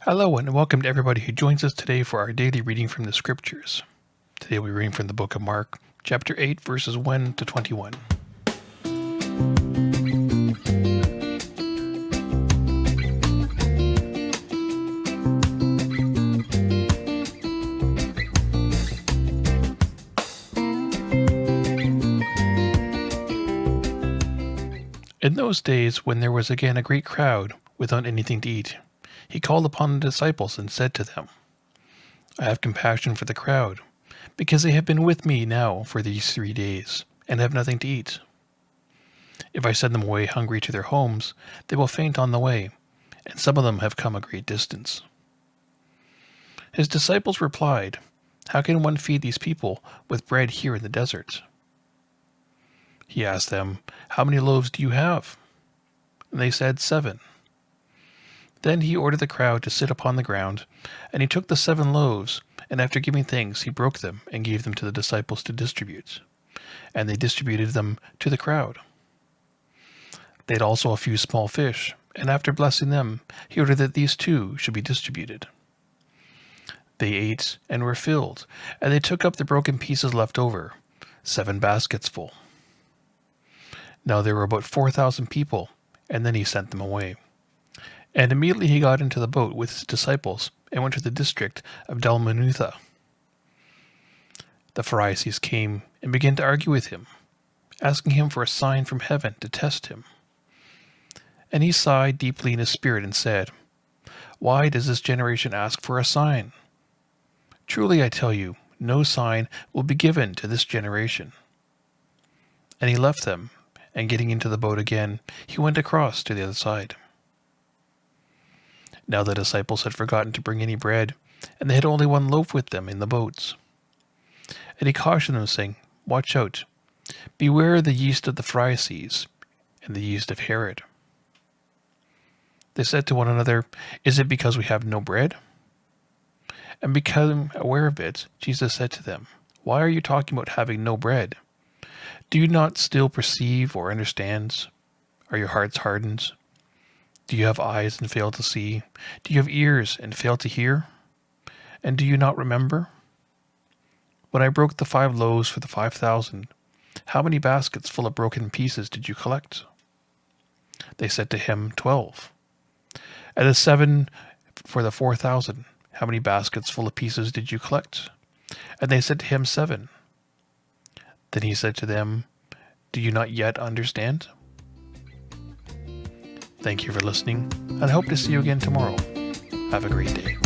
Hello and welcome to everybody who joins us today for our daily reading from the Scriptures. Today we're reading from the book of Mark, chapter 8, verses 1 to 21. In those days, when there was again a great crowd without anything to eat, he called upon the disciples and said to them, I have compassion for the crowd, because they have been with me now for these 3 days, and have nothing to eat. If I send them away hungry to their homes, they will faint on the way, and some of them have come a great distance. His disciples replied, How can one feed these people with bread here in the desert? He asked them, How many loaves do you have? And they said, 7. Then he ordered the crowd to sit upon the ground, and he took the 7 loaves, and after giving thanks, he broke them and gave them to the disciples to distribute. And they distributed them to the crowd. They had also a few small fish, and after blessing them, he ordered that these too should be distributed. They ate and were filled, and they took up the broken pieces left over, 7 baskets full. Now there were about 4,000 people, and then he sent them away. And immediately he got into the boat with his disciples and went to the district of Dalmanutha. The Pharisees came and began to argue with him, asking him for a sign from heaven to test him. And he sighed deeply in his spirit and said, Why does this generation ask for a sign? Truly I tell you, no sign will be given to this generation. And he left them, and getting into the boat again, he went across to the other side. Now the disciples had forgotten to bring any bread, and they had only 1 loaf with them in the boats. And he cautioned them, saying, Watch out, beware the yeast of the Pharisees, and the yeast of Herod. They said to one another, Is it because we have no bread? And becoming aware of it, Jesus said to them, Why are you talking about having no bread? Do you not still perceive or understand? Are your hearts hardened? Do you have eyes and fail to see? Do you have ears and fail to hear? And do you not remember? When I broke the 5 loaves for the 5,000, how many baskets full of broken pieces did you collect? They said to him, 12. And the 7 for the 4,000, how many baskets full of pieces did you collect? And they said to him, 7. Then he said to them, Do you not yet understand? Thank you for listening, and I hope to see you again tomorrow. Have a great day.